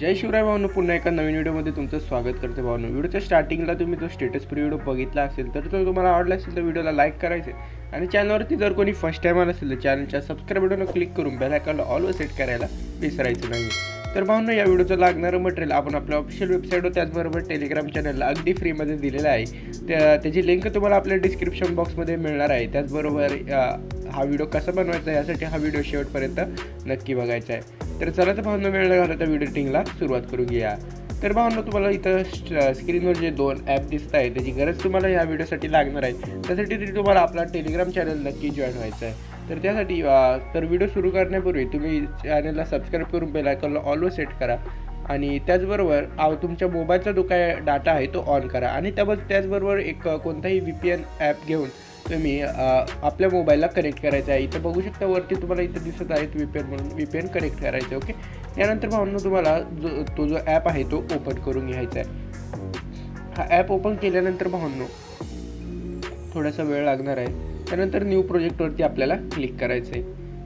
जय शिवराय भावनो, पुन्हा एका नवीन व्हिडिओमध्ये तुमचं स्वागत करते भावनो। व्हिडिओच्या स्टार्टिंगला तुम्ही जो स्टेटस प्री व्हिडिओ बघितला असेल तर तो तुम्हाला आवडला असेल तर व्हिडिओला लाईक करायचे आणि चॅनलवरती जर कोणी फर्स्ट टाइम आला असेल तर चॅनलच्या सबस्क्राइब बटनवर क्लिक करून बेल आयकॉनला ऑल सेट करायला विसरायचं नाही। तर भावनो, या व्हिडिओचं लागणारं मटेरियल आपण आपल्या ऑफिशियल वेबसाईटवर त्याचबरोबर टेलिग्राम चॅनलला अगदी फ्रीमध्ये दिलेलं आहे। त्याची लिंक तुम्हाला आपल्या डिस्क्रिप्शन बॉक्समध्ये मिळणार आहे। त्याचबरोबर हा व्हिडिओ कसा बनवायचा यासाठी हा व्हिडिओ शेवटपर्यंत नक्की बघायचा आहे। तर चला तर भावनो, वेळ न घालवता व्हिडिओ एडिटिंगला सुरुवात करू घ्या। तर भावनो, तुम्हाला इथं स्क्रीनवर जे दोन ॲप दिसत आहे त्याची गरज तुम्हाला या व्हिडिओसाठी लागणार आहे। त्यासाठी तुम्हाला आपला टेलिग्राम चॅनल नक्की जॉईन व्हायचं आहे। तर त्यासाठी व्हिडिओ सुरू करण्यापूर्वी तुम्ही चॅनलला सबस्क्राईब करून बेल आयकॉनला ऑल सेट करा आणि त्याचबरोबर तुमच्या मोबाईलचा जो काय डाटा आहे तो ऑन करा आणि त्याचबरोबर एक कोणताही VPN ॲप घेऊन तुम्ही आपल्या मोबाईलला कनेक्ट करायचं आहे। इथं बघू शकता वरती तुम्हाला इथं दिसत आहे VPN म्हणून VPN कनेक्ट करायचं। ओके, त्यानंतर भावनो तुम्हाला जो ॲप आहे तो ओपन करून घ्यायचा आहे। हा ॲप ओपन केल्यानंतर भावनो थोडासा वेळ लागणार आहे। त्यानंतर न्यू प्रोजेक्टवरती आपल्याला क्लिक करायचं आहे।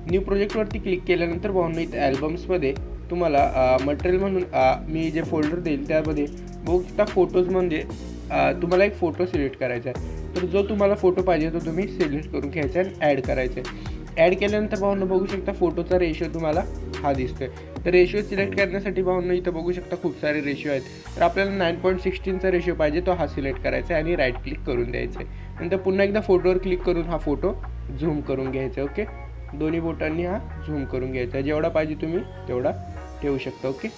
न्यू प्रोजेक्टवरती क्लिक केल्यानंतर भावनो इथं ॲल्बम्समध्ये तुम्हाला मटेरियल म्हणून मी जे फोल्डर देईल त्यामध्ये बघू शकता फोटोज म्हणजे तुम्हाला एक फोटो सिलेक्ट करायचा आहे। तर जो तुम्हाला फोटो पाहिजे तो तुम्ही सिलेक्ट करून घ्यायचा आणि ॲड करायचा आहे। ॲड केल्यानंतर भावनो बघू शकता फोटोचा रेशो तुम्हाला हा दिसतोय। तर रेशो सिलेक्ट करण्यासाठी भावनो इथं बघू शकता खूप सारे रेशो आहेत। तर आपल्याला 9.16चा रेशो पाहिजे तो हा सिलेक्ट करायचा आहे आणि राईट क्लिक करून द्यायचं आहे। नंतर पुन्हा एकदा फोटोवर क्लिक करून हा फोटो झूम करून घ्यायचा। ओके, दोन्ही बोटांनी हा झूम करून घ्यायचा। जेवढा पाहिजे तुम्ही तेवढा ठेवू शकता। ओके,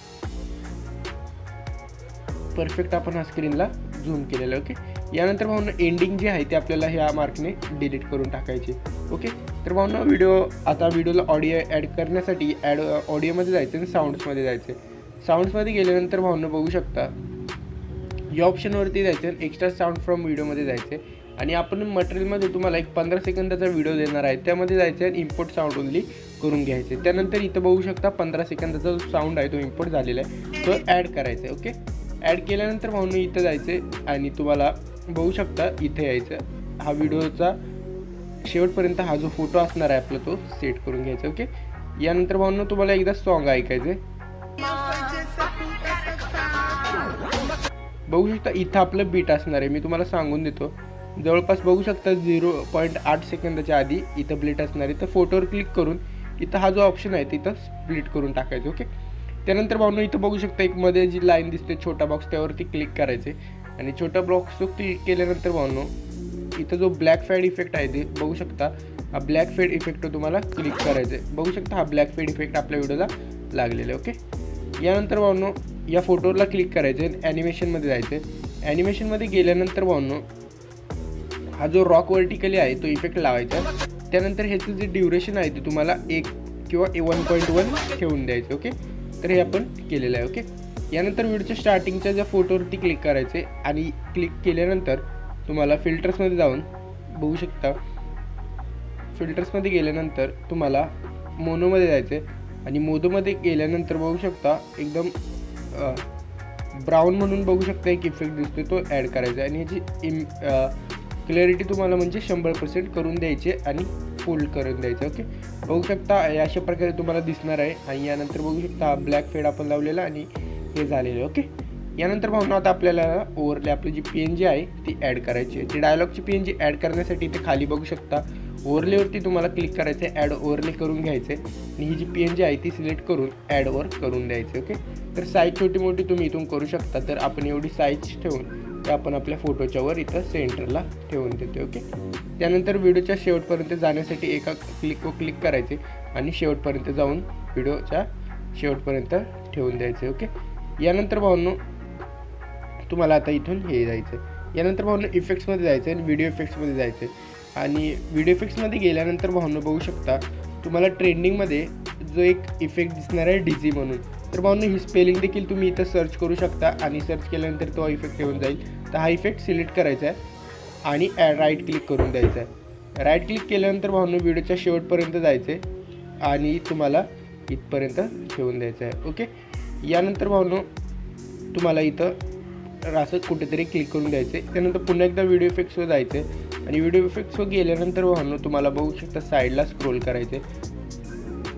परफेक्ट आपण हा स्क्रीनला झूम केलेला। ओके, यानंतर भावनो एंडिंग जे आहे ते आपल्याला ह्या मार्कने डिलीट करून टाकायचे। ओके, तर भावनो व्हिडिओला ऑडिओ ॲड करण्यासाठी ऑडिओमध्ये जायचं आणि साऊंड्समध्ये जायचं। साऊंड्समध्ये गेल्यानंतर भावनो बघू शकता या ऑप्शनवरती जायचं आणि एक्स्ट्रा साऊंड फ्रॉम व्हिडिओमध्ये जायचे आणि आपण मटेरियलमध्ये तुम्हाला एक 15 सेकंदाचा व्हिडिओ देणार आहे त्यामध्ये जायचं आणि इम्पोर्ट साऊंड ओनली करून घ्यायचे। त्यानंतर इथं बघू शकता 15 सेकंदाचा जो साऊंड आहे तो इम्पोर्ट झालेला आहे तो ॲड करायचा आहे। ओके, ॲड केल्यानंतर भावनो इथं जायचं आणि तुम्हाला बघू शकता इथे यायचं। हा व्हिडिओचा शेवटपर्यंत हा जो फोटो असणार आहे आपला तो सेट करून घ्यायचा। ओके, यानंतर भावनो तुम्हाला एकदा सॉन्ग ऐकायचं। बघू शकता इथं आपलं बीट असणार आहे, मी तुम्हाला सांगून देतो। जवळपास बघू शकता 0.8 सेकंदाच्या आधी इथं ब्लीट असणार आहे। तर फोटोवर क्लिक करून इथं हा जो ऑप्शन आहे तिथं स्प्लिट करून टाकायचं। ओके, त्यानंतर भावनो इथं बघू शकता एक मध्ये जी लाईन दिसते छोटा बॉक्स त्यावरती क्लिक करायचे आणि छोटा बॉक्स क्लिक केल्यानंतर भावनो इथं जो ब्लॅक फेड इफेक्ट आहे ते बघू शकता हा ब्लॅक फेड इफेक्ट तुम्हाला क्लिक करायचं आहे। बघू शकता हा ब्लॅक फेड इफेक्ट आपल्या व्हिडिओला लागलेला आहे। ओके, यानंतर भावनो या फोटोला क्लिक करायचं आणि ॲनिमेशनमध्ये जायचं। ॲनिमेशनमध्ये गेल्यानंतर भावनो हा जो रॉक वर्टिकली आहे तो इफेक्ट लावायचा। त्यानंतर ह्याचं जे ड्युरेशन आहे ते तुम्हाला 1 किंवा 1.1 ठेवून द्यायचं। ओके, तर हे आपण केलेलं आहे। ओके, यानंतर व्हिडिओच्या स्टार्टिंगच्या ज्या फोटोवरती क्लिक करायचे आणि क्लिक केल्यानंतर तुम्हाला फिल्टर्समध्ये जाऊन बघू शकता फिल्टर्समध्ये गेल्यानंतर तुम्हाला मोनोमध्ये जायचे आणि मोनोमध्ये गेल्यानंतर बघू शकता एकदम ब्राऊन म्हणून बघू शकता एक इफेक्ट दिसतो तो ॲड करायचा आणि ह्याची क्लॅरिटी तुम्हाला म्हणजे 100% करून द्यायचे आणि फोल्ड करून द्यायचं। ओके, बघू शकता अशा प्रकारे तुम्हाला दिसणार आहे आणि यानंतर बघू शकता ब्लॅक फेड आपण लावलेला आणि हे झालेलं आहे। ओके, यानंतर भावनो आता आपल्याला ओव्हरले आपली जी PNG आहे ती ॲड करायची आहे। ती डायलॉगची PNG ॲड करण्यासाठी इथे खाली बघू शकता ओव्हरलेवरती तुम्हाला क्लिक करायचं आहे, ॲड ओव्हरले करून घ्यायचे आणि ही जी PNG आहे ती सिलेक्ट करून ॲड ओव्हर करून द्यायचे। ओके, तर साईज छोटी मोठी तुम्ही इथून करू शकता। तर आपण एवढी साईज ठेवून ते आपण आपल्या फोटोच्या वर इथं सेंटरला ठेवून देतो। ओके, त्यानंतर व्हिडिओच्या शेवटपर्यंत जाण्यासाठी एका क्लिक करायचे आणि शेवटपर्यंत जाऊन व्हिडिओच्या शेवटपर्यंत ठेवून द्यायचे। ओके, यानंतर भावनो तुम्हाला आता इथून हे जायचं। यानंतर भावनो इफेक्ट्समध्ये जायचं आणि व्हिडिओ इफेक्ट्समध्ये जायचं आणि व्हिडिओ इफेक्ट्समध्ये गेल्यानंतर भावनो बघू शकता तुम्हाला ट्रेंडिंगमध्ये जो एक इफेक्ट दिसणार आहे डिझी म्हणून, तर भावनो ही स्पेलिंग देखील तुम्ही इथं सर्च करू शकता आणि सर्च केल्यानंतर तो इफेक्ट येऊन जाईल. तर हा इफेक्ट सिलेक्ट करायचा आहे आणि राईट क्लिक करून द्यायचा आहे. राईट क्लिक केल्यानंतर भावनो व्हिडिओच्या शेवटपर्यंत जायचं आहे आणि तुम्हाला इथपर्यंत ठेवून द्यायचं आहे. ओके, यानंतर भावनो तुम्हाला इथं असं कुठेतरी क्लिक करून द्यायचं आहे. त्यानंतर पुन्हा एकदा व्हिडिओ इफेक्ट्सवर जायचं आहे आणि व्हिडिओ इफेक्ट्सवर गेल्यानंतर भावनो तुम्हाला बघू शकता साईडला स्क्रोल करायचे.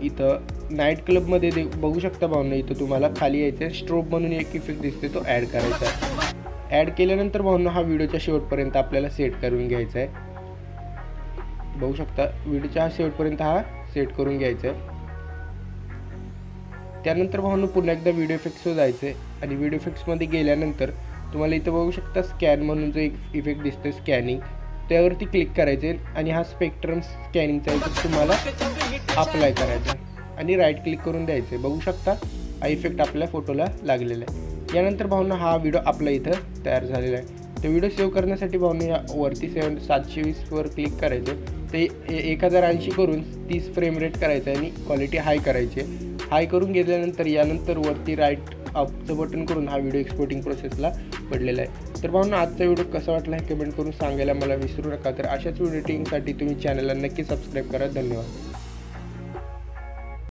इथं नाईट क्लबमध्ये बघू शकता भावनो, इथं तुम्हाला खाली यायचं आहे. स्ट्रोब म्हणून एक इफेक्ट दिसते, तो ॲड करायचा आहे. ॲड केल्यानंतर भावनो हा व्हिडिओच्या शेवटपर्यंत आपल्याला सेट करून घ्यायचा आहे. बघू शकता व्हिडिओच्या हा शेवटपर्यंत हा सेट करून घ्यायचा आहे. त्यानंतर भावनो पुन्हा एकदा व्हिडिओ इफेक्ट्सवर जायचं आहे आणि व्हिडिओ इफेक्ट्समध्ये गेल्यानंतर तुम्हाला इथं बघू शकता स्कॅन म्हणून जो एक इफेक्ट दिसतो स्कॅनिंग, त्यावरती क्लिक करायचे आणि हा स्पेक्ट्रम स्कॅनिंगचा इफेक्ट तुम्हाला अप्लाय करायचा आहे आणि राईट क्लिक करून द्यायचं आहे. बघू शकता हा इफेक्ट आपल्या फोटोला लागलेला आहे. यानंतर भावनो हा व्हिडिओ आपला इथं तयार झालेला आहे. तो व्हिडिओ सेव्ह करण्यासाठी भावनो या वरती 720वर क्लिक करायचं. ते 1080 करून 30 फ्रेम रेट करायचं आहे आणि क्वालिटी हाय करायची आहे. हाय करून घेतल्यानंतर यानंतर वरती राईट अपचं बटन करून हा व्हिडिओ एक्सपोर्टिंग प्रोसेसला पडलेला आहे. तर भावनो आजचा व्हिडिओ कसा वाटला हे कमेंट करून सांगायला मला विसरू नका. तर अशाच व्हिडिओ एडिटिंगसाठी तुम्ही चॅनलला नक्की सबस्क्राईब करा. धन्यवाद.